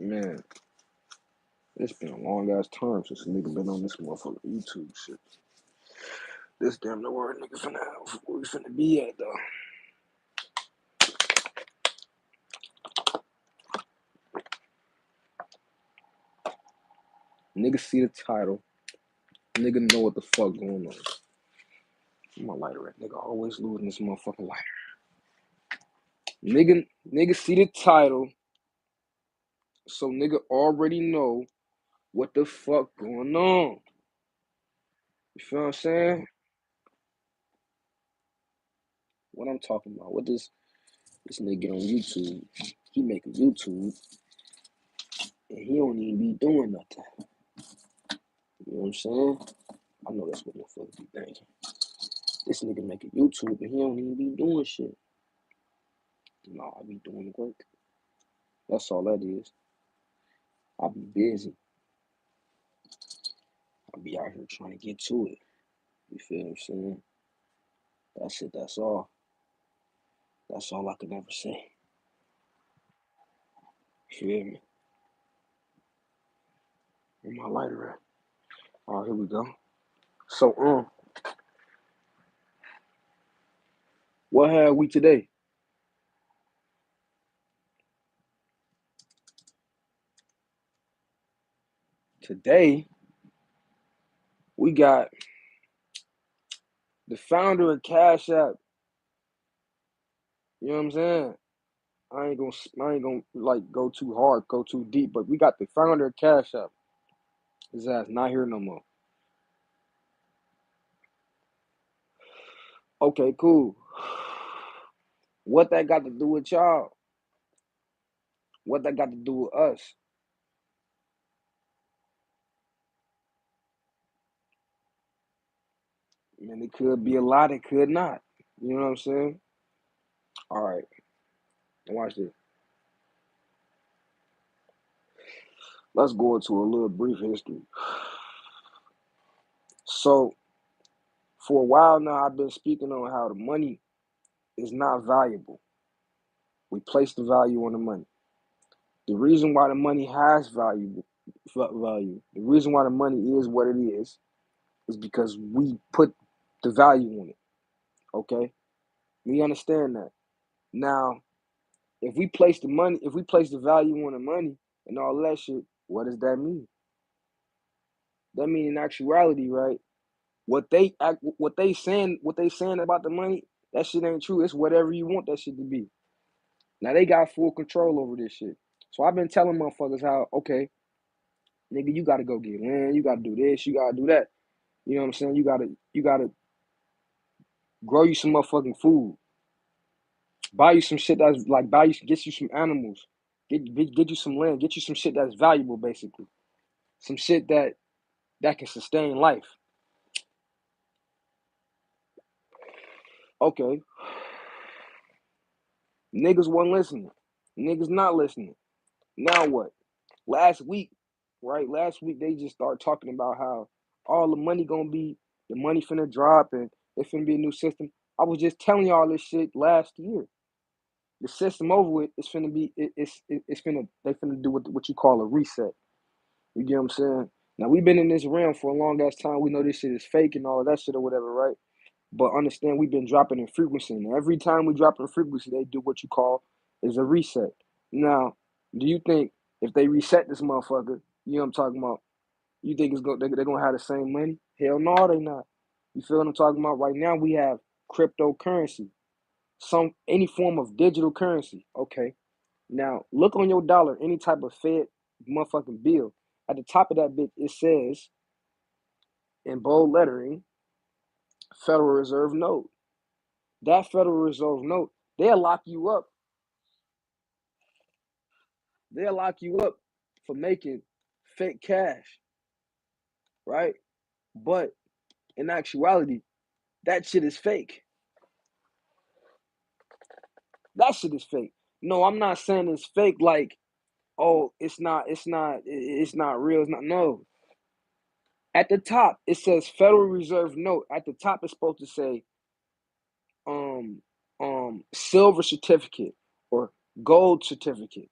Man, it's been a long ass time since a nigga been on this motherfucking YouTube shit. This damn the word nigga finna have where we finna be at though. Nigga see the title. Nigga know what the fuck going on. My lighter at nigga always losing this motherfucking lighter. Nigga see the title. So nigga already know what the fuck going on. You feel what I'm saying? What I'm talking about. What this nigga on YouTube. He making YouTube and he don't even be doing nothing. You know what I'm saying? I know that's what motherfuckers be thinking. This nigga making YouTube and he don't even be doing shit. No, I be doing work. That's all that is. I be busy. I be out here trying to get to it. You feel what I'm saying? That's it, that's all. That's all I can ever say. You feel me? Where my lighter at? Alright, here we go. So, what had we today? Today, we got the founder of Cashapp. You know what I'm saying? I ain't gonna like go too hard, go too deep, but we got the founder of Cashapp. His ass not here no more. Okay, cool. What that got to do with y'all? What that got to do with us? Man, it could be a lot, it could not. You know what I'm saying? All right, watch this. Let's go into a little brief history. So, for a while now, I've been speaking on how the money is not valuable. We place the value on the money. The reason why the money has value, the reason why the money is what it is because we put the value on it. Okay, we understand that. Now, if we place the value on the money and all that shit, what does that mean? That means in actuality, right? What they saying about the money, that shit ain't true. It's whatever you want that shit to be. Now they got full control over this shit. So I've been telling motherfuckers how, okay, nigga, you gotta go get land, you gotta do this, you gotta do that. You know what I'm saying? You gotta grow you some motherfucking food. Buy you some shit that's like get you some animals. Get you some land, get you some shit that's valuable basically. Some shit that can sustain life. Okay. Niggas wasn't listening. Niggas not listening. Now what? Last week, right? Last week they just started talking about how all the money the money finna drop and it's finna be a new system. I was just telling y'all this shit last year. The system over with, it's finna be, they finna do what you call a reset. You get what I'm saying? Now we've been in this realm for a long ass time. We know this shit is fake and all of that shit or whatever, right? But understand we've been dropping in frequency. And every time we drop in frequency, they do what you call is a reset. Now, do you think if they reset this motherfucker, you know what I'm talking about, you think they're gonna have the same money? Hell no, they not. You feel what I'm talking about? Right now we have cryptocurrency, any form of digital currency. Okay. Now look on your dollar, any type of Fed motherfucking bill. At the top of that bit, it says in bold lettering, Federal Reserve note. That Federal Reserve note, they'll lock you up. They'll lock you up for making fake cash, right? But in actuality, that shit is fake. That shit is fake. No, I'm not saying it's fake like, oh, it's not real. It's not, no. At the top, it says Federal Reserve note. At the top, it's supposed to say um silver certificate or gold certificate.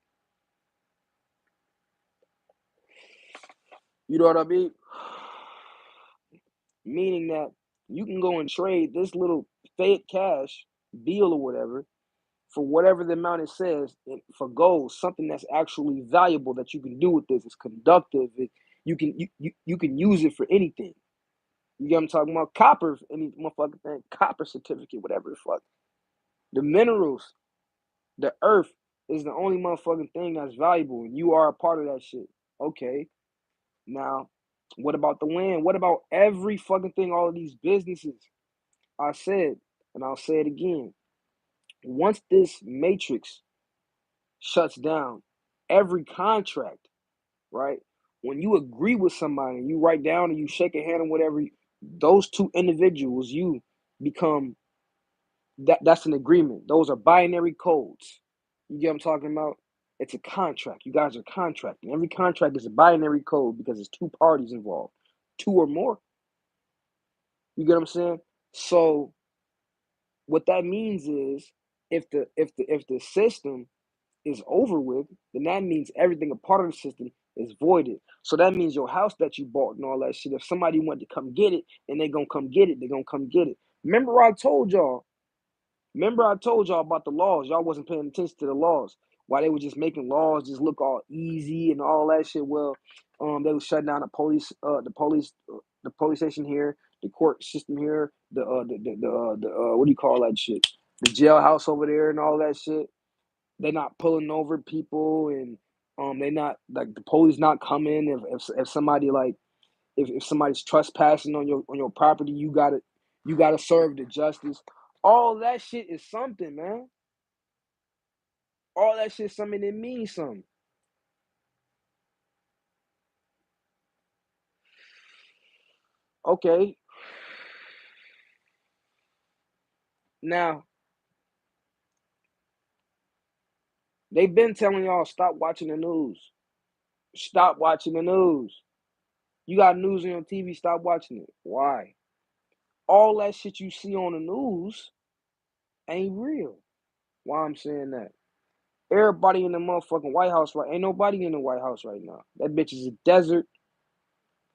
You know what I mean? Meaning that you can go and trade this little fake cash bill or whatever for whatever the amount it says for gold, something that's actually valuable that you can do with this. It's conductive. You can use it for anything. You get what I'm talking about? Copper, any motherfucking thing, copper certificate, whatever the fuck. The minerals, the earth is the only motherfucking thing that's valuable, and you are a part of that shit. Okay, now, what about the land? What about every fucking thing? All of these businesses. I said, and I'll say it again. Once this matrix shuts down, every contract, right? When you agree with somebody, you write down and you shake a hand or whatever, those two individuals, you become that's an agreement. Those are binary codes. You get what I'm talking about? It's a contract. You guys are contracting. Every contract is a binary code because it's two parties involved, two or more. You get what I'm saying? So what that means is if the system is over with, then that means everything a part of the system is voided. So that means your house that you bought and all that shit. If somebody wanted to come get it and they gonna come get it, they gonna come get it. Remember I told y'all Remember, I told y'all about the laws. Y'all wasn't paying attention to the laws. Why they were just making laws just look all easy and all that shit. Well, they was shutting down the police station here, the court system here, the what do you call that shit? The jailhouse over there and all that shit. They not pulling over people and they not like the police not coming if somebody like if somebody's trespassing on your property, you gotta serve the justice. All that shit is something, man. All that shit is something that means something. Okay, now they've been telling y'all stop watching the news. Stop watching the news. You got news on your TV, stop watching it. Why? All that shit you see on the news ain't real. Why I'm saying that? Everybody in the motherfucking White House right ain't nobody in the White House right now. That bitch is a desert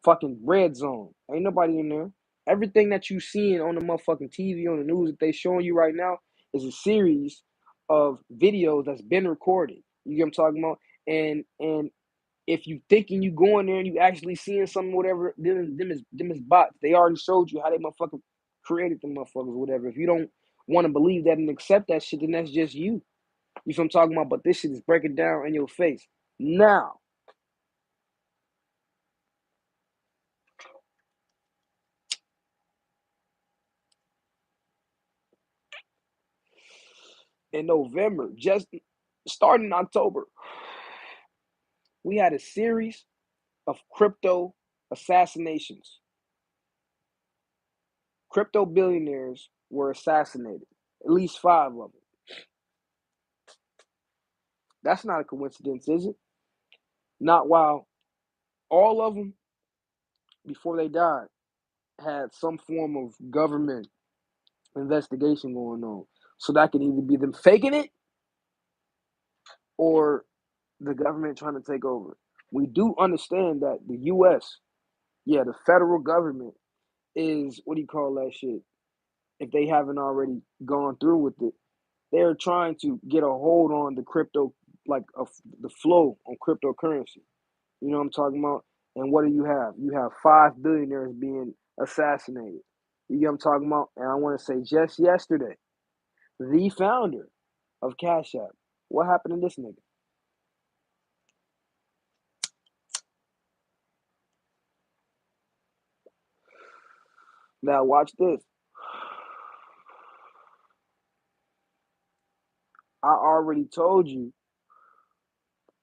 fucking red zone. Ain't nobody in there. Everything that you seeing on the motherfucking TV, on the news that they showing you right now is a series of videos that's been recorded. You get what I'm talking about? And if you thinking you going there and you actually seeing something, whatever, them is bots. They already showed you how they motherfucking created them motherfuckers, whatever. If you don't want to believe that and accept that shit, then that's just you. You know what I'm talking about? But this shit is breaking down in your face. Now, in November, just starting in October, we had a series of crypto assassinations. Crypto billionaires were assassinated, at least 5 of them. That's not a coincidence, is it? Not while all of them, before they died, had some form of government investigation going on. So that could either be them faking it or the government trying to take over. We do understand that the US, yeah, the federal government is, what do you call that shit? If they haven't already gone through with it, they're trying to get a hold on the crypto, like the flow on cryptocurrency. You know what I'm talking about? And what do you have? You have 5 billionaires being assassinated. You get what I'm talking about? And I want to say just yesterday, the founder of Cashapp, what happened to this nigga? Now watch this. I already told you,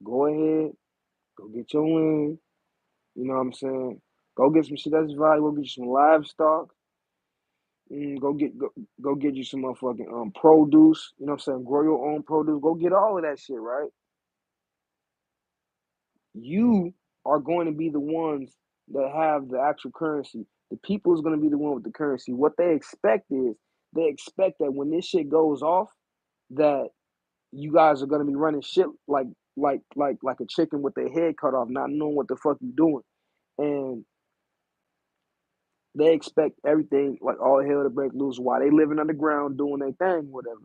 go ahead, go get your land. You know what I'm saying? Go get some shit that's valuable. Go get you some livestock. Go get you some motherfucking produce. You know what I'm saying? Grow your own produce. Go get all of that shit, right? You are going to be the ones that have the actual currency. The people is going to be the one with the currency. What they expect is they expect that when this shit goes off, that you guys are going to be running shit like a chicken with their head cut off, not knowing what the fuck you doing. and they expect everything like all hell to break loose while they living underground doing their thing, whatever.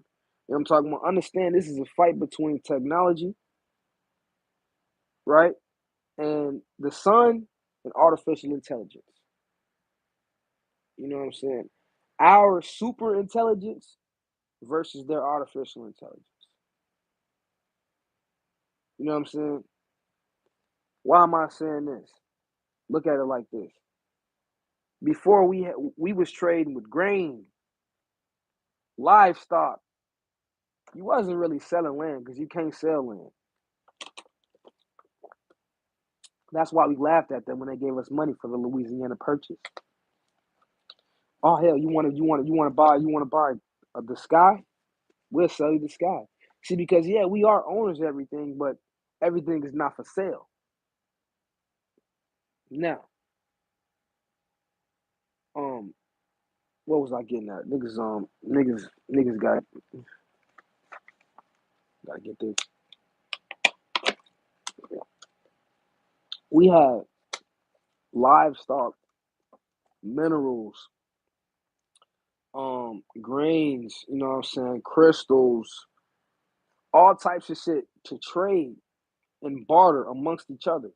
You know what I'm talking about? Understand this is a fight between technology, right, and the sun and artificial intelligence. You know what I'm saying? Our super intelligence versus their artificial intelligence. You know what I'm saying? Why am I saying this? Look at it like this. Before we was trading with grain, livestock. You wasn't really selling land because you can't sell land. That's why we laughed at them when they gave us money for the Louisiana Purchase. Oh hell, you want to buy the sky? We'll sell you the sky. See, because yeah, we are owners of everything, but everything is not for sale. Now, um, what was I getting at? Niggas gotta get this. We had livestock, minerals, grains, you know what I'm saying, crystals, all types of shit to trade and barter amongst each other.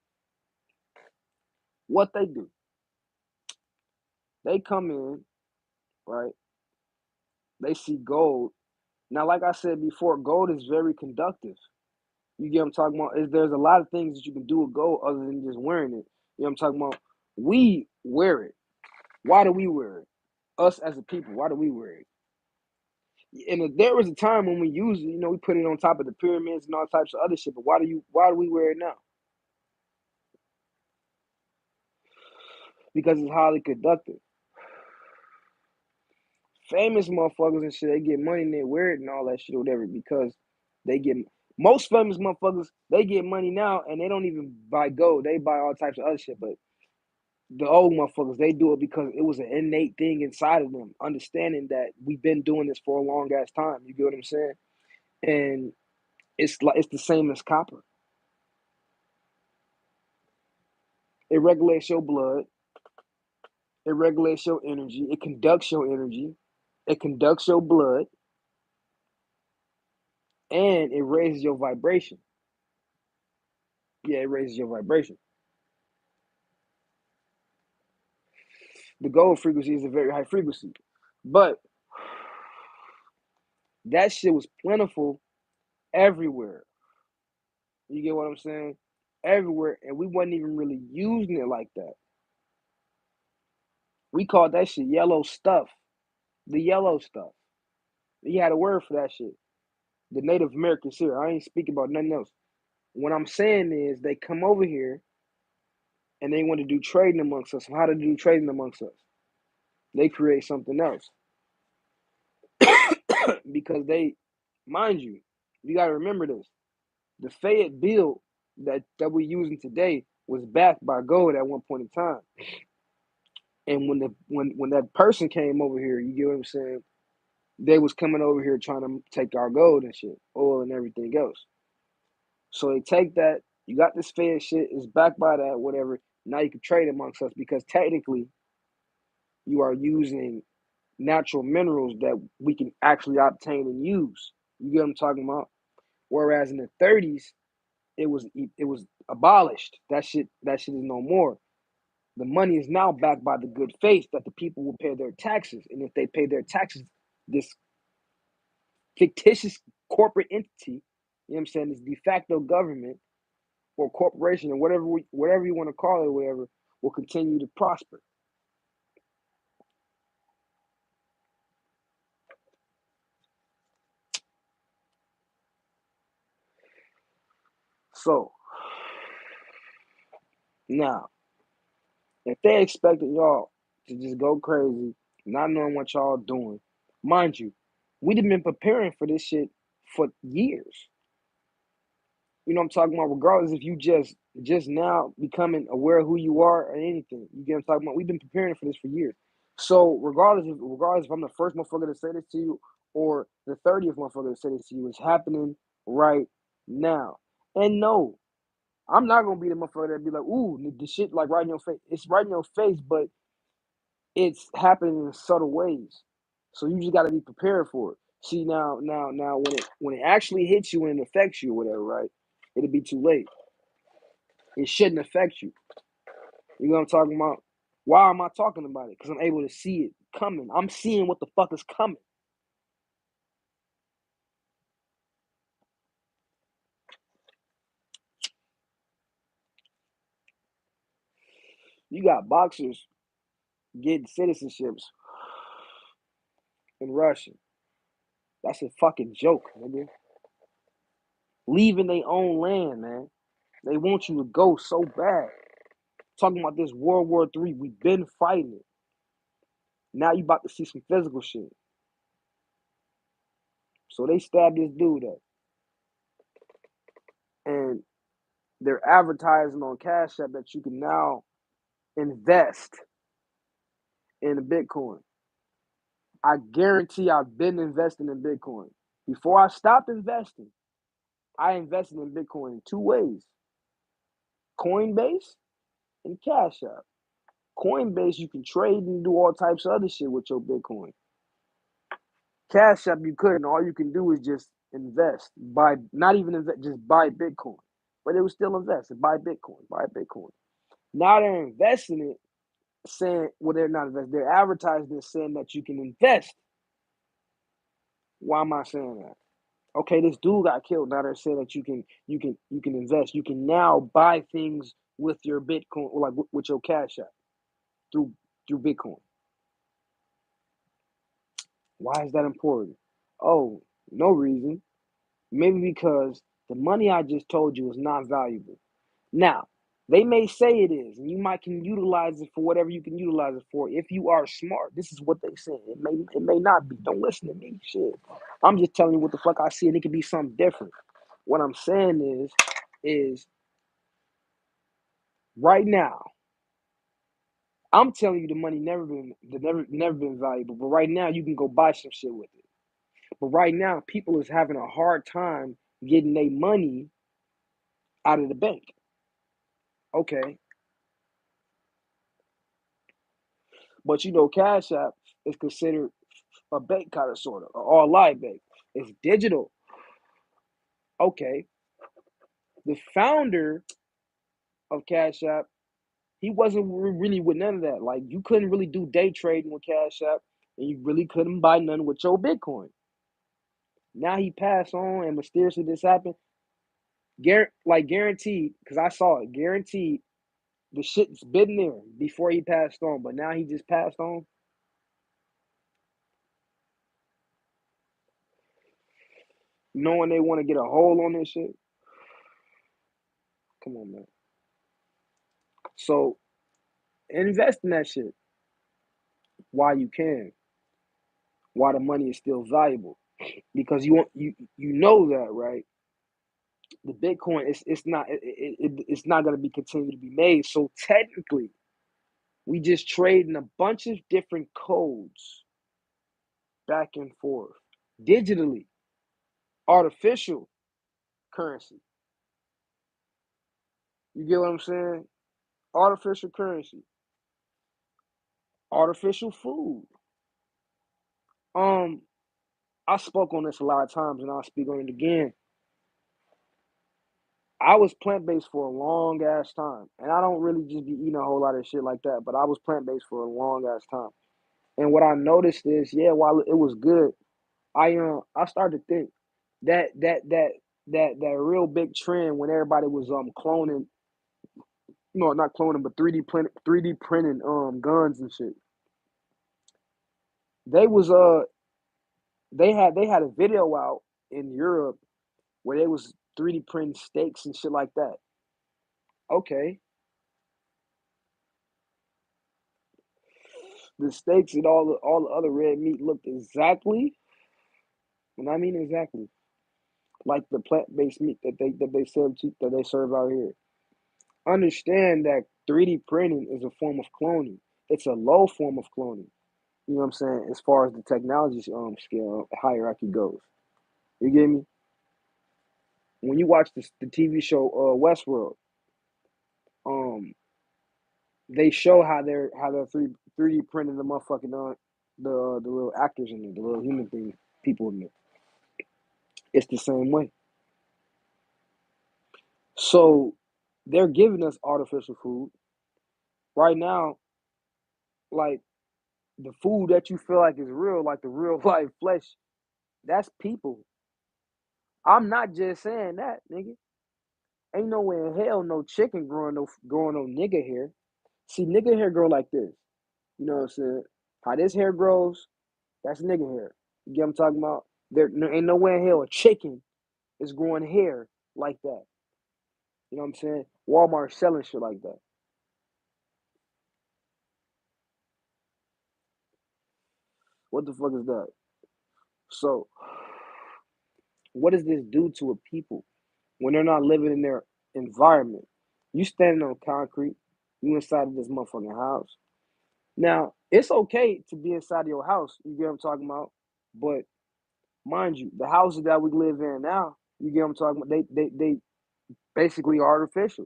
What they do, they come in, right? They see gold. Now, like I said before, gold is very conductive. You get what I'm talking about? There's a lot of things that you can do with gold other than just wearing it. You know what I'm talking about? We wear it. Why do we wear it? Us as a people, why do we wear it? And there was a time when we used it, we put it on top of the pyramids and all types of other shit. But why do we wear it now? Because it's highly conductive. Famous motherfuckers and shit, they get money and they wear it and all that shit or whatever because they get most famous motherfuckers, they get money now and they don't even buy gold. They buy all types of other shit. But the old motherfuckers, they do it because it was an innate thing inside of them, understanding that we've been doing this for a long ass time. You get what I'm saying? And it's the same as copper. It regulates your blood. It regulates your energy. It conducts your energy. It conducts your blood, and it raises your vibration. Yeah, it raises your vibration. The gold frequency is a very high frequency, but that shit was plentiful everywhere. You get what I'm saying? Everywhere, and we wasn't even really using it like that. We called that shit yellow stuff. The yellow stuff. You had a word for that shit. The Native Americans here. I ain't speaking about nothing else. What I'm saying is they come over here and they want to do trading amongst us. How to do trading amongst us? They create something else because mind you, you got to remember this. The Fayette bill that we're using today was backed by gold at one point in time. And when that person came over here, you get what I'm saying? They was coming over here trying to take our gold and shit, oil and everything else. So they take that. You got this Fayette shit. It's backed by that, whatever. Now you can trade amongst us because technically you are using natural minerals that we can actually obtain and use. You get what I'm talking about? Whereas in the 30s, it was abolished. That shit is no more. The money is now backed by the good faith that the people will pay their taxes, and if they pay their taxes, this fictitious corporate entity, you know what I'm saying, this de facto government or corporation or whatever you want to call it, whatever, will continue to prosper. So now, if they expected y'all to just go crazy, not knowing what y'all doing, mind you, we'd have been preparing for this shit for years. You know what I'm talking about? Regardless if you just now becoming aware of who you are or anything. You get what I'm talking about? We've been preparing for this for years. So regardless if I'm the first motherfucker to say this to you or the 30th motherfucker to say this to you, it's happening right now. And no, I'm not gonna be the motherfucker that be like, ooh, the shit like right in your face. It's right in your face, but it's happening in subtle ways. So you just gotta be prepared for it. See now when it actually hits you and it affects you or whatever, right? It'll be too late. It shouldn't affect you. You know what I'm talking about? Why am I talking about it? Because I'm able to see it coming. I'm seeing what the fuck is coming. You got boxers getting citizenships in Russia. That's a fucking joke, nigga. Leaving their own land, man. They want you to go so bad. Talking about this World War III, we've been fighting it. Now you about to see some physical shit. So they stabbed this dude up. And they're advertising on Cash App that you can now invest in a Bitcoin. I guarantee I've been investing in Bitcoin. Before I stopped investing, I invested in Bitcoin in two ways: Coinbase and Cash App. Coinbase, you can trade and do all types of other shit with your Bitcoin. Cash App, you couldn't. All you can do is just invest. Buy, not even invest, just buy Bitcoin. But it was still invest. Buy Bitcoin. Buy Bitcoin. Now they're investing it, saying, well, they're not investing. They're advertising it, saying that you can invest. Why am I saying that? Okay, this dude got killed. Now they're saying that you can invest. You can now buy things with your Bitcoin, or like with your Cash App through Bitcoin. Why is that important? Oh, no reason. Maybe because the money I just told you is not valuable. Now, they may say it is, and you might can utilize it for whatever you can utilize it for if you are smart. This is what they say. It may not be. Don't listen to me. Shit. I'm just telling you what the fuck I see, and it could be something different. What I'm saying is right now, I'm telling you the money never been valuable. But right now you can go buy some shit with it. But right now, people is having a hard time getting their money out of the bank. Okay. But Cash App is considered a bank kind of sort of, or live bank. It's digital. Okay. The founder of Cash App, he wasn't really with none of that. Like you couldn't really do day trading with Cash App, and you really couldn't buy none with your Bitcoin. Now he passed on, and mysteriously this happened. Guaranteed, because I saw it. Guaranteed, the shit's been there before he passed on, but now he just passed on. Knowing they want to get a hold on this shit. Come on, man. So invest in that shit while you can, while the money is still valuable, because you know that, right? The Bitcoin it's not going to be continued to be made. So technically, we just trading a bunch of different codes back and forth digitally, artificial currency. You get what I'm saying? Artificial currency, artificial food. Um, I spoke on this a lot of times, and I'll speak on it again. I was plant based for a long ass time, and I don't really just be eating a whole lot of shit like that. But I was plant based for a long ass time, and what I noticed is, yeah, while it was good, I started to think that that real big trend when everybody was cloning, no, not cloning, but 3D printing guns and shit. They was they had a video out in Europe where they was 3D printing steaks and shit like that. Okay, the steaks and all the other red meat looked exactly, and I mean exactly, like the plant based meat that they serve out here. Understand that 3D printing is a form of cloning. It's a low form of cloning. You know what I'm saying? As far as the technology scale hierarchy goes, you get me? When you watch the TV show Westworld, they show how they're 3D printing the motherfucking the little actors in it, the little human thing people in it. It's the same way. So they're giving us artificial food right now, like the food that you feel like is real, like the real life flesh. That's people. I'm not just saying that, nigga. Ain't no way in hell no chicken growing no nigga hair. See, nigga hair grow like this. You know what I'm saying? How this hair grows, that's nigga hair. You get what I'm talking about? There ain't no way in hell a chicken is growing hair like that. You know what I'm saying? Walmart selling shit like that. What the fuck is that? So, what does this do to a people when they're not living in their environment? You standing on concrete, you inside of this motherfucking house. Now, it's okay to be inside of your house, you get what I'm talking about? But mind you, the houses that we live in now, you get what I'm talking about? They basically artificial.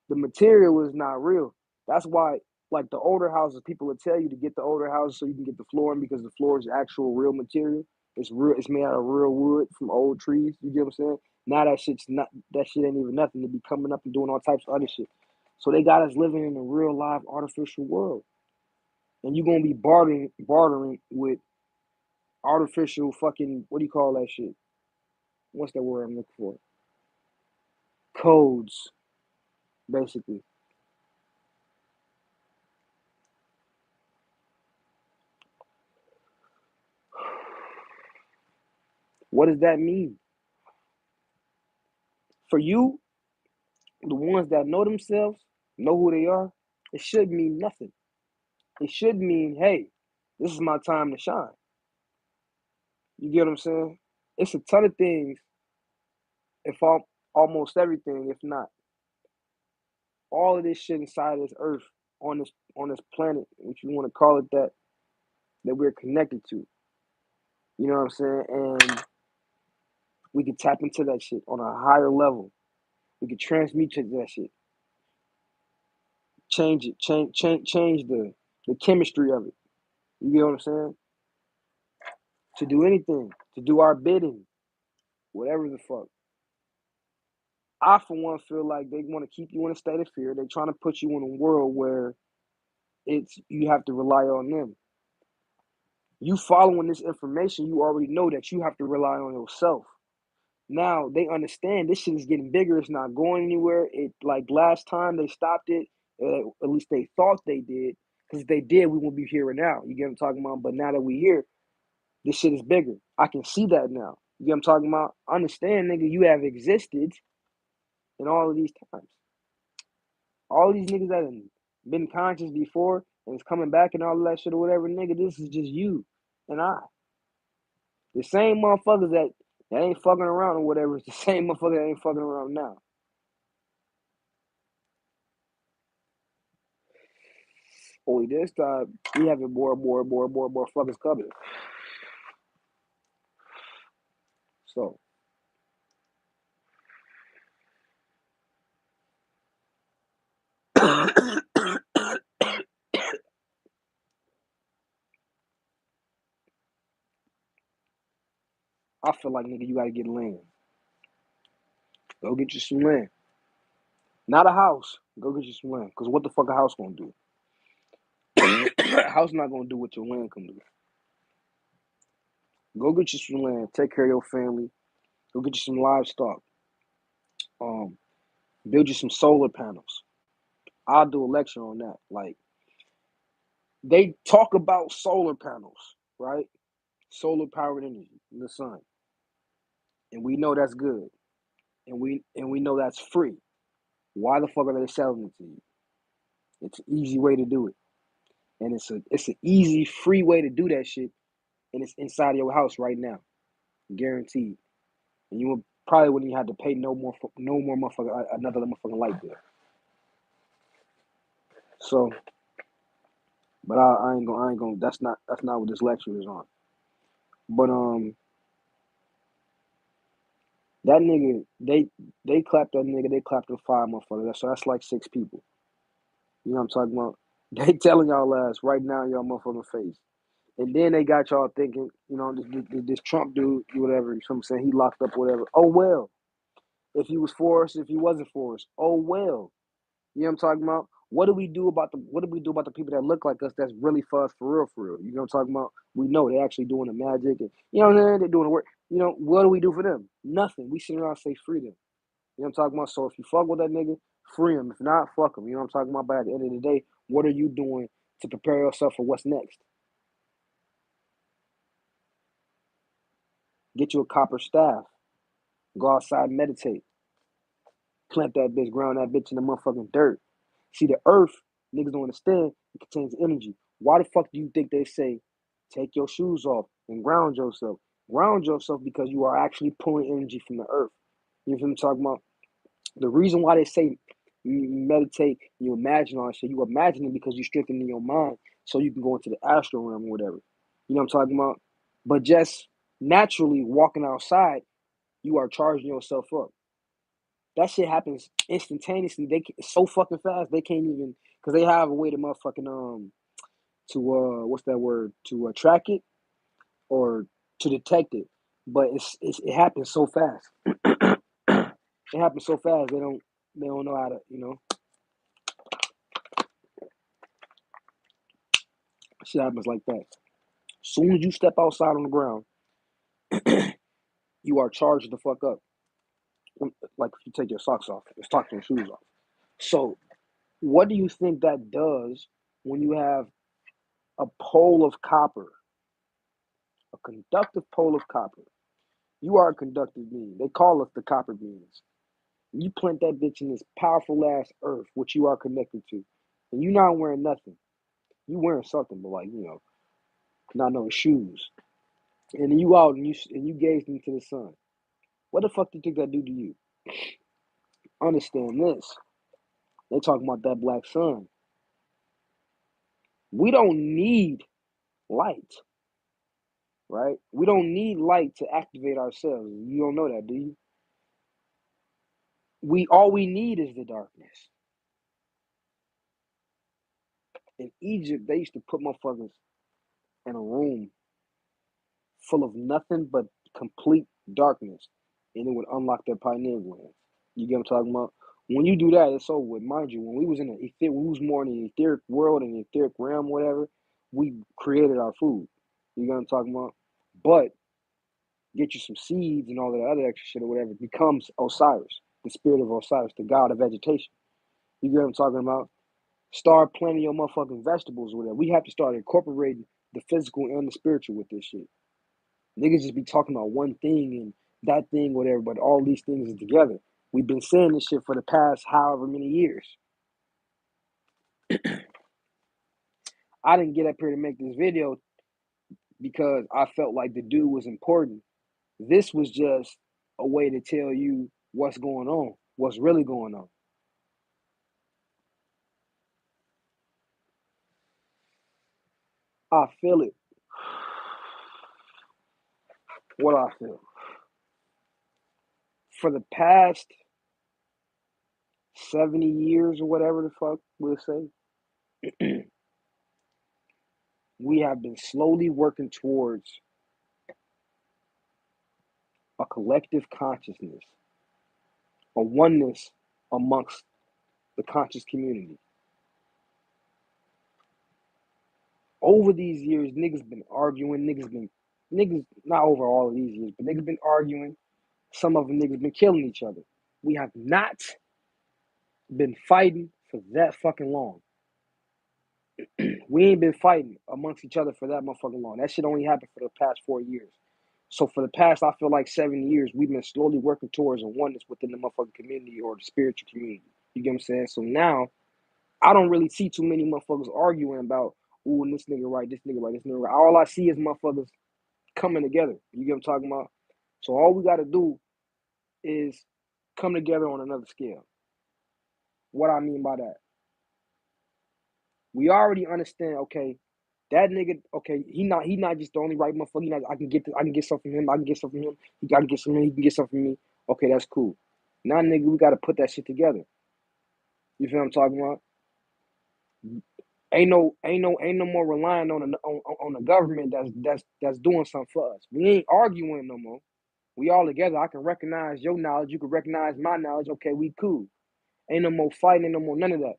The material is not real. That's why, like the older houses, people will tell you to get the older houses so you can get the flooring because the floor is actual real material. It's real. It's made out of real wood from old trees. You get what I'm saying? Now that shit ain't even nothing. They be coming up and doing all types of other shit. So they got us living in a real live artificial world, and you're gonna be bartering with artificial fucking what do you call that shit? What's that word I'm looking for? Codes, basically. What does that mean for you? The ones that know themselves, know who they are, it should mean nothing. It should mean, hey, this is my time to shine. You get what I'm saying? It's a ton of things, if almost everything, if not all of this shit inside of this earth, on this planet, if you want to call it that, that we're connected to. You know what I'm saying? And we can tap into that shit on a higher level. We can transmute to that shit, change it, change the chemistry of it. You get what I'm saying? To do anything, to do our bidding, whatever the fuck. I, for one, feel like they want to keep you in a state of fear. They're trying to put you in a world where it's you have to rely on them. You following this information, you already know that you have to rely on yourself. Now they understand this shit is getting bigger. It's not going anywhere. It like last time they stopped it, at least they thought they did. Because if they did, we won't be here right now. You get what I'm talking about? But now that we here, this shit is bigger. I can see that now. You get what I'm talking about? Understand, nigga, you have existed in all of these times. All these niggas that have been conscious before and is coming back and all of that shit or whatever, nigga, this is just you and I. The same motherfuckers that ain't fucking around or whatever, it's the same motherfucker that ain't fucking around now. Only this time, we having more fuckers coming. So, I feel like, nigga, you gotta get land. Go get you some land. Not a house. Go get you some land. Because what the fuck a house gonna do? A house not gonna do what your land can do. Go get you some land. Take care of your family. Go get you some livestock. Um, Build you some solar panels. I'll do a lecture on that. Like they talk about solar panels, right? Solar powered energy in the sun, and we know that's good, and we know that's free. Why the fuck are they selling it to you? It's an easy way to do it, and it's an easy, free way to do that shit, and it's inside of your house right now, guaranteed. And you will probably wouldn't even have to pay no more motherfucker another motherfucking light bill. So, but I ain't gonna. That's not what this lecture is on. But that nigga, they clapped that nigga. They clapped the five motherfuckers. So that's like six people. You know what I'm talking about? They telling y'all ass right now in y'all motherfucking face. And then they got y'all thinking, you know, this Trump dude, whatever, you know what I'm saying, he locked up, whatever. Oh, well. If he was for us, if he wasn't for us, oh, well. You know what I'm talking about? What do we do about the people that look like us that's really for us for real, for real? You know what I'm talking about? We know they actually doing the magic and you know what I'm saying? They're doing the work. You know, what do we do for them? Nothing. We sit around and say freedom. You know what I'm talking about? So if you fuck with that nigga, free him. If not, fuck him. You know what I'm talking about? But at the end of the day, what are you doing to prepare yourself for what's next? Get you a copper staff. Go outside, meditate. Plant that bitch, ground that bitch in the motherfucking dirt. See, the earth, niggas don't understand, it contains energy. Why the fuck do you think they say, take your shoes off and ground yourself? Ground yourself because you are actually pulling energy from the earth. You know what I'm talking about? The reason why they say meditate, you imagine all that shit, you imagine it because you're strengthening your mind so you can go into the astral realm or whatever. You know what I'm talking about? But just naturally walking outside, you are charging yourself up. That shit happens instantaneously. It's so fucking fast. They can't even because they have a way to motherfucking to what's that word to track it or to detect it. But it happens so fast. It happens so fast. They don't know how to shit happens like that. As soon as you step outside on the ground, you are charged the fuck up. Like if you take your socks off, your socks and shoes off. So what do you think that does when you have a pole of copper? A conductive pole of copper. You are a conductive being. They call us the copper beings. You plant that bitch in this powerful ass earth, which you are connected to, and you not wearing nothing. You wearing something, but like not no shoes. And then you out and you gaze into the sun. What the fuck do you think that do to you? Understand this. They talking about that black sun. We don't need light, right? We don't need light to activate ourselves. You don't know that, do you? All we need is the darkness. In Egypt, they used to put motherfuckers in a room full of nothing but complete darkness, and it would unlock their pineal glands. You get what I'm talking about? When you do that, it's over with. Mind you, when we was in we was more in the etheric world and the etheric realm, whatever, we created our food. You get what I'm talking about? But get you some seeds and all that other extra shit or whatever, it becomes Osiris, the spirit of Osiris, the god of vegetation. You get what I'm talking about? Start planting your motherfucking vegetables or whatever. We have to start incorporating the physical and the spiritual with this shit. Niggas just be talking about one thing and that thing, whatever, but all these things are together. We've been saying this shit for the past however many years. I didn't get up here to make this video because I felt like the dude was important. This was just a way to tell you what's going on, what's really going on. I feel it. What I feel. For the past 70 years or whatever the fuck we'll say, we have been slowly working towards a collective consciousness, a oneness amongst the conscious community. Over these years, niggas been arguing, niggas, not over all of these years, but niggas been arguing. Some of them niggas been killing each other. We have not been fighting for that fucking long. We ain't been fighting amongst each other for that motherfucking long. That shit only happened for the past 4 years. So for the past, I feel like 7 years, we've been slowly working towards a oneness within the motherfucking community or the spiritual community. You get what I'm saying? So now, I don't really see too many motherfuckers arguing about, ooh, this nigga right, this nigga right, this nigga right. All I see is motherfuckers coming together. You get what I'm talking about? So all we got to do is come together on another scale. What I mean by that, we already understand. Okay, that nigga. Okay, he not just the only right motherfucker. I can get something from him. I can get something from him. He got to get something. He can get something from me. Okay, that's cool. Now, nigga, we got to put that shit together. You feel what I'm talking about? Ain't no more relying on the government that's doing something for us. We ain't arguing no more. We all together. I can recognize your knowledge. You can recognize my knowledge. Okay, we cool. Ain't no more fighting. Ain't no more none of that.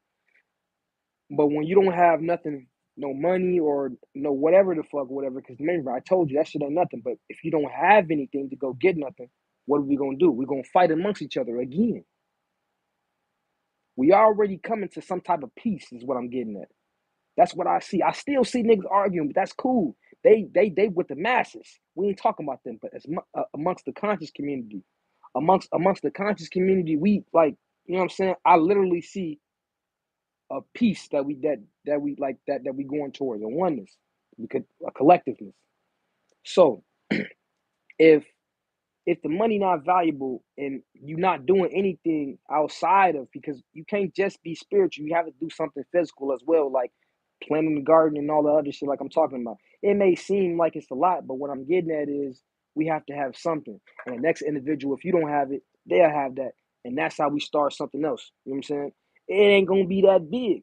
But when you don't have nothing, no money or no whatever the fuck, whatever, because remember, I told you that shit ain't nothing. But if you don't have anything to go get nothing, what are we gonna do? We're gonna fight amongst each other again. We already coming to some type of peace, is what I'm getting at. That's what I see. I still see niggas arguing, but that's cool. They with the masses. We ain't talking about them, but amongst the conscious community, amongst the conscious community, we like, you know what I'm saying. I literally see a peace that we going towards, a oneness, because a collectiveness. So if if the money not valuable and you're not doing anything outside of, because you can't just be spiritual, you have to do something physical as well, like planting the garden and all the other shit like I'm talking about. It may seem like it's a lot, but what I'm getting at is we have to have something. And the next individual, if you don't have it, they'll have that. And that's how we start something else. You know what I'm saying? It ain't gonna be that big.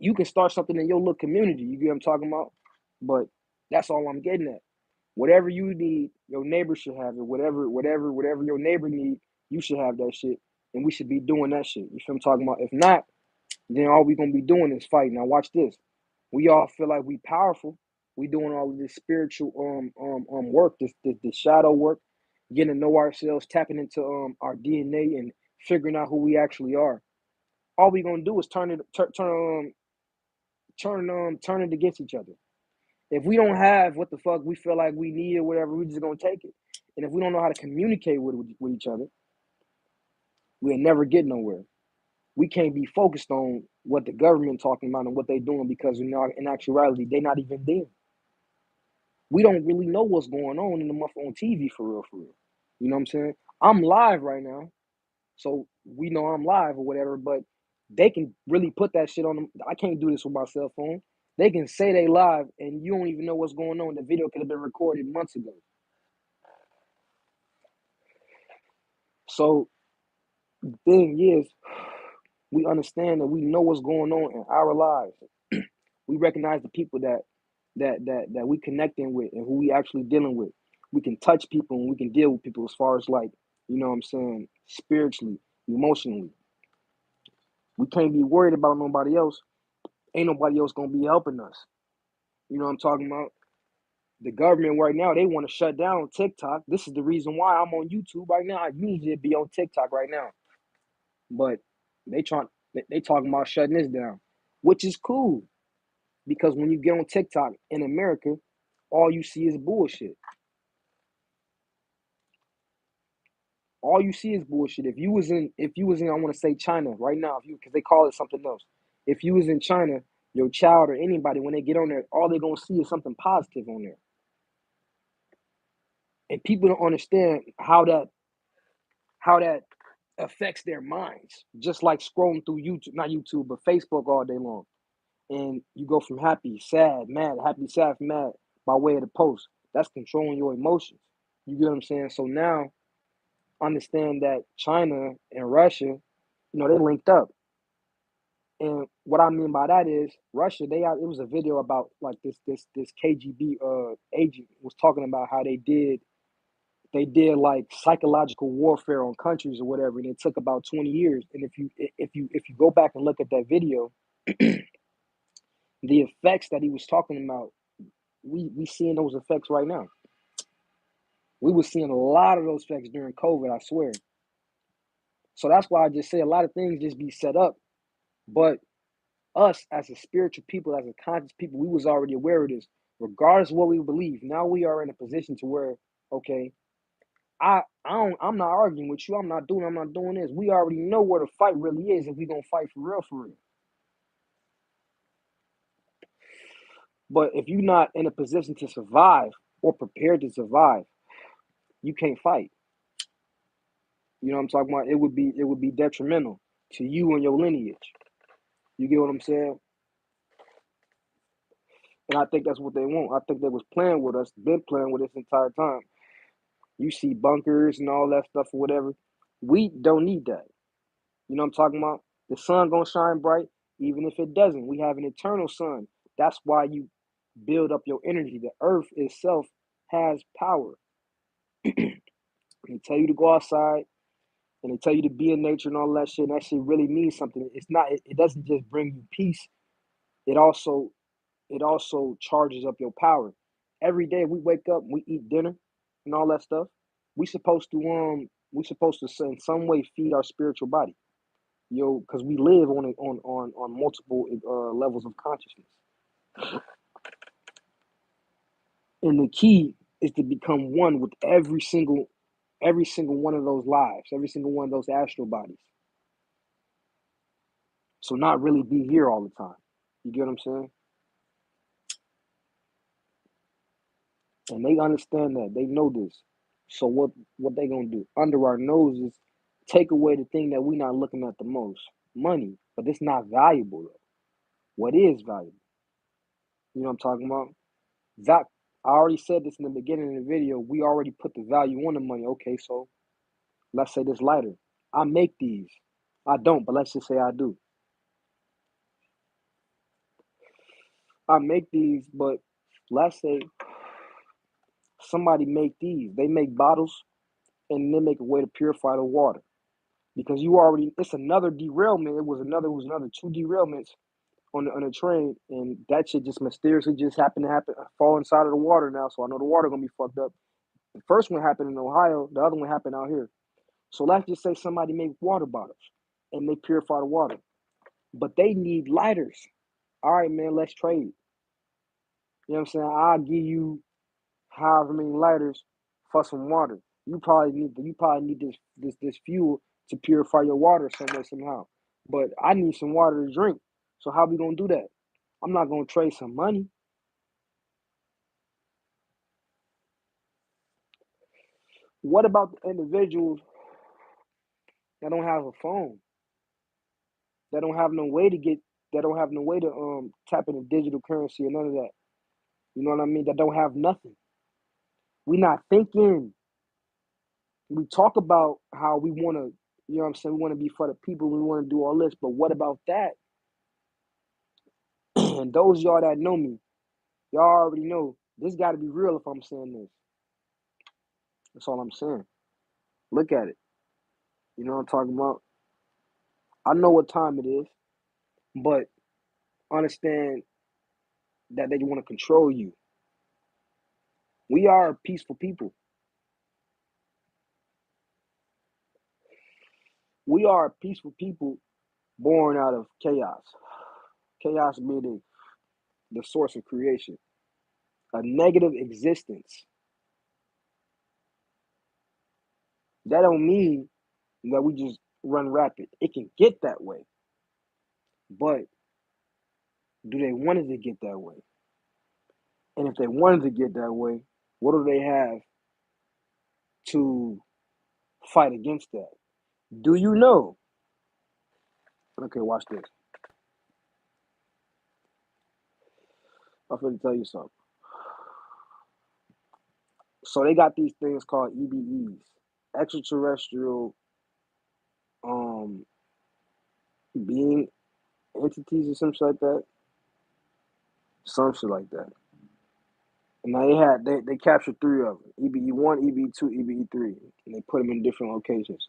You can start something in your little community. You get what I'm talking about? But that's all I'm getting at. Whatever you need, your neighbor should have it. Whatever your neighbor need, you should have that shit. And we should be doing that shit. You feel what I'm talking about? If not, then all we gonna be doing is fighting. Now watch this. We all feel like we powerful. We doing all of this spiritual work, this shadow work, getting to know ourselves, tapping into our DNA and figuring out who we actually are. All we gonna do is turn it against each other. If we don't have what the fuck we feel like we need or whatever, we just gonna take it. And if we don't know how to communicate with each other, we'll never get nowhere. We can't be focused on what the government talking about and what they doing, because in actuality, they not even there. We don't really know what's going on in the month on TV for real, for real. You know what I'm saying? I'm live right now, so we know I'm live or whatever, but they can really put that shit on them. I can't do this with my cell phone. They can say they live and you don't even know what's going on. The video could have been recorded months ago. So the thing is, we understand that we know what's going on in our lives. We recognize the people that we connecting with and who we actually dealing with. We can touch people and we can deal with people as far as, like, you know what I'm saying, spiritually, emotionally. We can't be worried about nobody else. Ain't nobody else gonna be helping us. You know what I'm talking about? The government right now, they want to shut down TikTok. This is the reason why I'm on YouTube right now. I usually be on TikTok right now, but they trying they talking about shutting this down, which is cool, because when you get on TikTok in America, all you see is bullshit. All you see is bullshit. If you was in, I want to say China right now, if you, because they call it something else. If you was in China, your child or anybody, when they get on there, all they're gonna see is something positive on there, and people don't understand how that affects their minds. Just like scrolling through YouTube, not YouTube, but Facebook all day long, and you go from happy, sad, mad, happy, sad, mad by way of the post. That's controlling your emotions. You get what I'm saying? So now understand that China and Russia, they linked up. And what I mean by that is Russia. It was a video about like this KGB agent was talking about how they did like psychological warfare on countries or whatever, and it took about 20 years. And if you go back and look at that video, the effects that he was talking about, we seeing those effects right now. We were seeing a lot of those effects during COVID, I swear. So that's why I just say a lot of things just be set up. But us as a spiritual people, as a conscious people, we was already aware of this. Regardless of what we believe, now we are in a position to where, okay, I'm not arguing with you. I'm not doing this. We already know where the fight really is if we gonna fight for real, for real. But if you're not in a position to survive or prepared to survive, you can't fight. You know what I'm talking about? It would be detrimental to you and your lineage. You get what I'm saying? And I think that's what they want. I think they was playing with us, been playing with us the entire time. You see bunkers and all that stuff or whatever. We don't need that. You know what I'm talking about? The sun gonna shine bright. Even if it doesn't, we have an eternal sun. That's why you build up your energy. The earth itself has power. They tell you to go outside and they tell you to be in nature and all that shit. And that shit really means something. It's not. It doesn't just bring you peace. It also charges up your power. Every day we wake up, we eat dinner and all that stuff. We supposed to in some way feed our spiritual body, because we live on multiple levels of consciousness, and the key is to become one with every single one of those lives, every single one of those astral bodies. So not really be here all the time. You get what I'm saying? And they understand that. They know this. So what they gonna do? Under our noses, take away the thing that we not looking at the most. Money. But it's not valuable though. What is valuable? You know what I'm talking about? That I already said this in the beginning of the video. We already put the value on the money. Okay, so let's say this lighter. I make these. I don't, but let's just say I do. I make these, but let's say somebody make these. They make bottles and they make a way to purify the water. Because it's another derailment. It was another two derailments on a train, and that shit just mysteriously just happened to fall inside of the water now. So I know the water gonna be fucked up. The first one happened in Ohio. The other one happened out here. So let's just say somebody make water bottles and they purify the water, but they need lighters. All right, man, let's trade. You know what I'm saying? I'll give you however many lighters for some water. You probably need this fuel to purify your water some way, somehow. But I need some water to drink. So how we gonna do that? I'm not gonna trade some money. What about the individuals that don't have a phone? That don't have no way to tap into digital currency or none of that. You know what I mean? That don't have nothing. We not thinking. We talk about how we wanna, you know what I'm saying, we wanna be for the people, we wanna do all this, but what about that? And those of y'all that know me, y'all already know this gotta be real if I'm saying this. That's all I'm saying. Look at it. You know what I'm talking about? I know what time it is, but understand that they want to control you. We are peaceful people. We are peaceful people born out of chaos. Chaos meaning the source of creation. A negative existence. That don't mean that we just run rapid. It can get that way. But do they want it to get that way? And if they wanted to get that way, what do they have to fight against that? Do you know? Okay, watch this. I'm going to tell you something. So they got these things called EBEs, extraterrestrial being entities or something like that. Some shit like that. And now they captured three of them: EBE1, EBE2, EBE3, and they put them in different locations.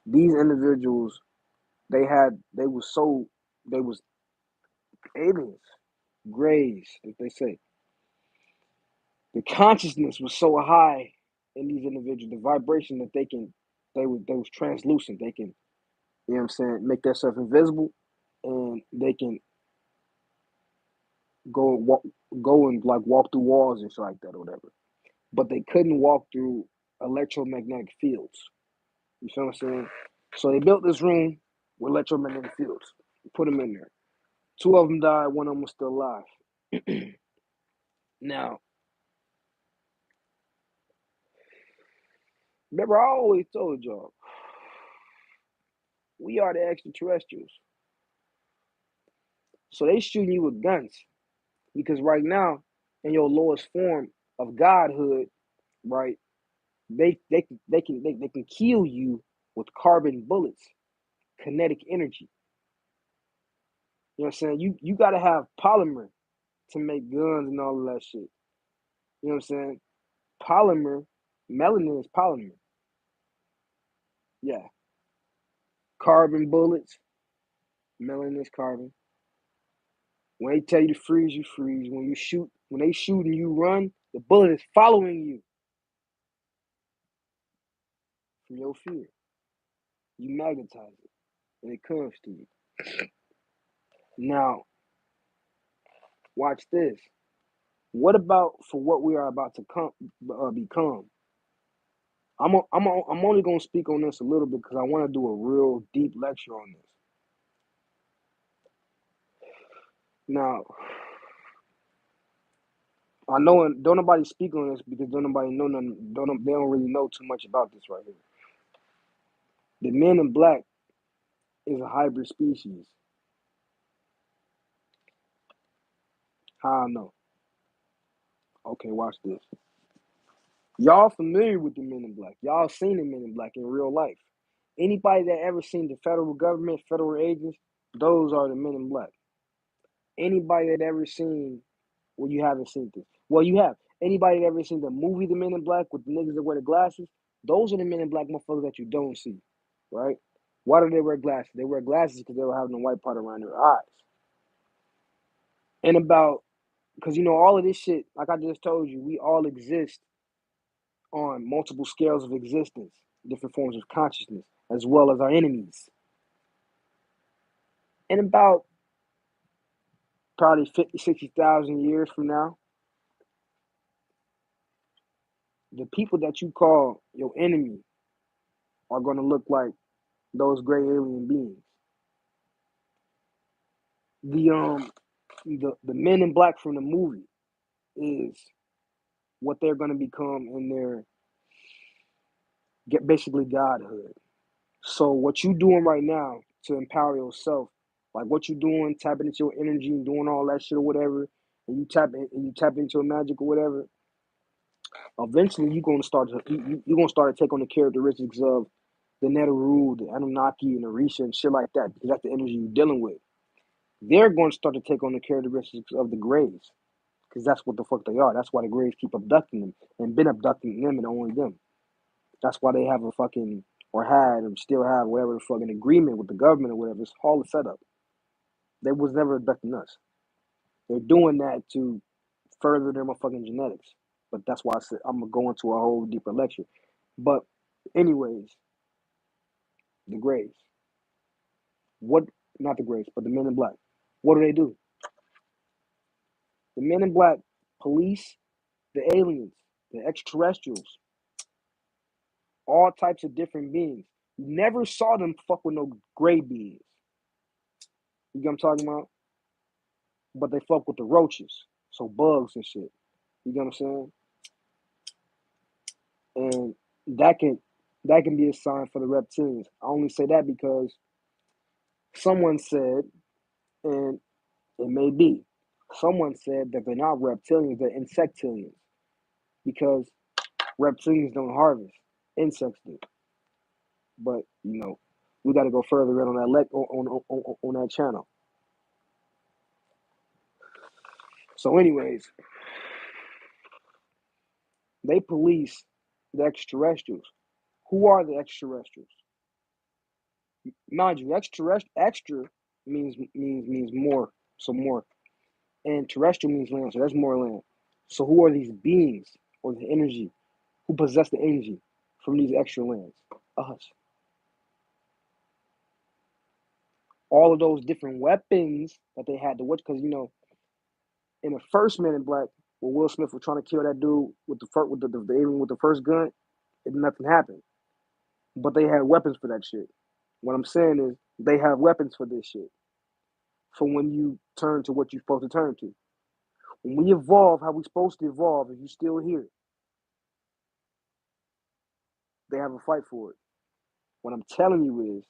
These individuals, they was aliens, grays, as they say. The consciousness was so high in these individuals, the vibration that they was translucent. They can, you know what I'm saying, make themselves invisible, and they can go and like walk through walls and shit like that or whatever. But they couldn't walk through electromagnetic fields. You see what I'm saying? So they built this room with electromagnetic fields, put them in there. Two of them died, one of them was still alive. Now, remember, I always told y'all, we are the extraterrestrials. So they shooting you with guns because right now, in your lowest form of godhood, right, they can kill you with carbon bullets, kinetic energy. You know what I'm saying? You gotta have polymer to make guns and all of that shit. You know what I'm saying? Polymer, melanin is polymer. Yeah. Carbon bullets, melanin is carbon. When they tell you to freeze, you freeze. When they shoot and you run, the bullet is following you from your fear. You magnetize it, and it comes to you. Now, watch this. What about for what we are about to become? I'm only gonna speak on this a little bit because I want to do a real deep lecture on this. Now, I know don't nobody speak on this because don't nobody know nothing. They don't really know too much about this right here. The men in black is a hybrid species. How I know? Okay, watch this. Y'all familiar with the men in black? Y'all seen the men in black in real life? Anybody that ever seen the federal government, federal agents, those are the men in black. Anybody that ever seen, well, you haven't seen this. Well, you have. Anybody that ever seen the movie The Men in Black with the niggas that wear the glasses? Those are the men in black motherfuckers that you don't see, right? Why do they wear glasses? They wear glasses because they were having a white part around their eyes. And because all of this shit, like I just told you, we all exist on multiple scales of existence, different forms of consciousness, as well as our enemies. In about probably 50, 60,000 years from now, the people that you call your enemy are going to look like those gray alien beings. The men in black from the movie is what they're going to become in their basically godhood. So what you doing right now to empower yourself, like what you doing, tapping into your energy and doing all that shit or whatever, and you tap into your magic or whatever. Eventually, you're gonna start to take on the characteristics of the Neteru, the Anunnaki, and the Orisha and shit like that because that's the energy you're dealing with. They're going to start to take on the characteristics of the Greys because that's what the fuck they are. That's why the Greys keep abducting them and been abducting them and only them. That's why they have a fucking or had or still have whatever the fucking agreement with the government or whatever. It's all a setup. They was never abducting us. They're doing that to further their motherfucking genetics. But that's why I said I'm gonna go into a whole deeper lecture. But anyways, the Greys. What not the Greys, but the men in black. What do? The men in black police the aliens, the extraterrestrials, all types of different beings. You never saw them fuck with no gray beings. You get what I'm talking about? But they fuck with the roaches, so bugs and shit. You get what I'm saying? And that can that can be a sign for the reptilians. I only say that because someone said, and it may be, someone said that they're not reptilians, they're insectilians because reptilians don't harvest, insects do. But we got to go further in on that on that channel. So, anyways, they police the extraterrestrials. Who are the extraterrestrials? Mind you, extra means more, so more, and terrestrial means land, so that's more land. So, who are these beings or the energy who possess the energy from these extra lands? Us. All of those different weapons that they had to watch, because in the first Men in Black, when Will Smith was trying to kill that dude with the alien with the first gun, nothing happened. But they had weapons for that shit. What I'm saying is they have weapons for this shit. For when you turn to what you're supposed to turn to. When we evolve how we supposed to evolve, if you still here, they have a fight for it. What I'm telling you is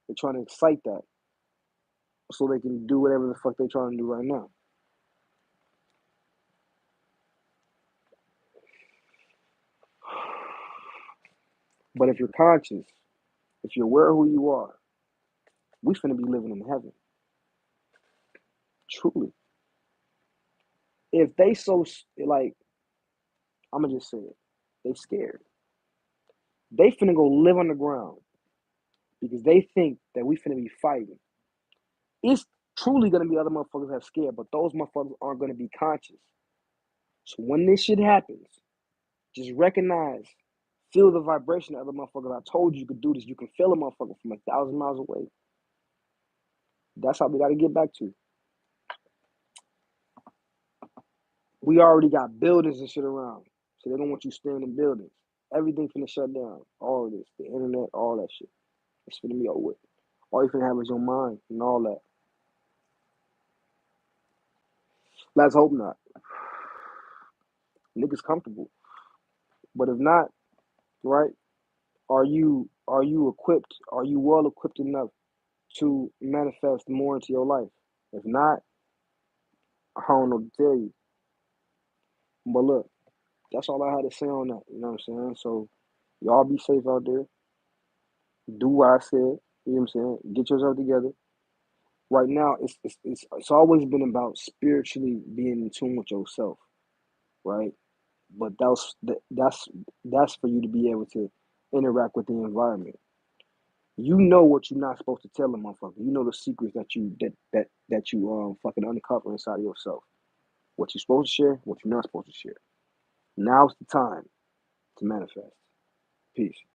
they're trying to excite that so they can do whatever the fuck they're trying to do right now. But if you're conscious, if you're aware of who you are, we finna be living in heaven. Truly. If they so like, I'ma just say it, they scared. They finna go live on the ground because they think that we finna be fighting. It's truly gonna be other motherfuckers that are scared, but those motherfuckers aren't gonna be conscious. So when this shit happens, just recognize, feel the vibration of other motherfuckers. I told you could do this. You can feel a motherfucker from 1,000 miles away. That's how we gotta get back to. We already got buildings and shit around, so they don't want you staying in buildings. Everything finna shut down. All of this, the internet, all that shit. It's finna be over with. All you finna have is your mind and all that. Let's hope not. Niggas comfortable, but if not, right? Are you equipped? Are you well equipped enough to manifest more into your life? If not, I don't know what to tell you. But look, that's all I had to say on that. You know what I'm saying? So y'all be safe out there. Do what I said. You know what I'm saying? Get yourself together. Right now, it's always been about spiritually being in tune with yourself, right? But that's for you to be able to interact with the environment. You know what you're not supposed to tell a motherfucker. You know the secrets that you fucking uncover inside of yourself. What you're supposed to share, what you're not supposed to share. Now's the time to manifest. Peace.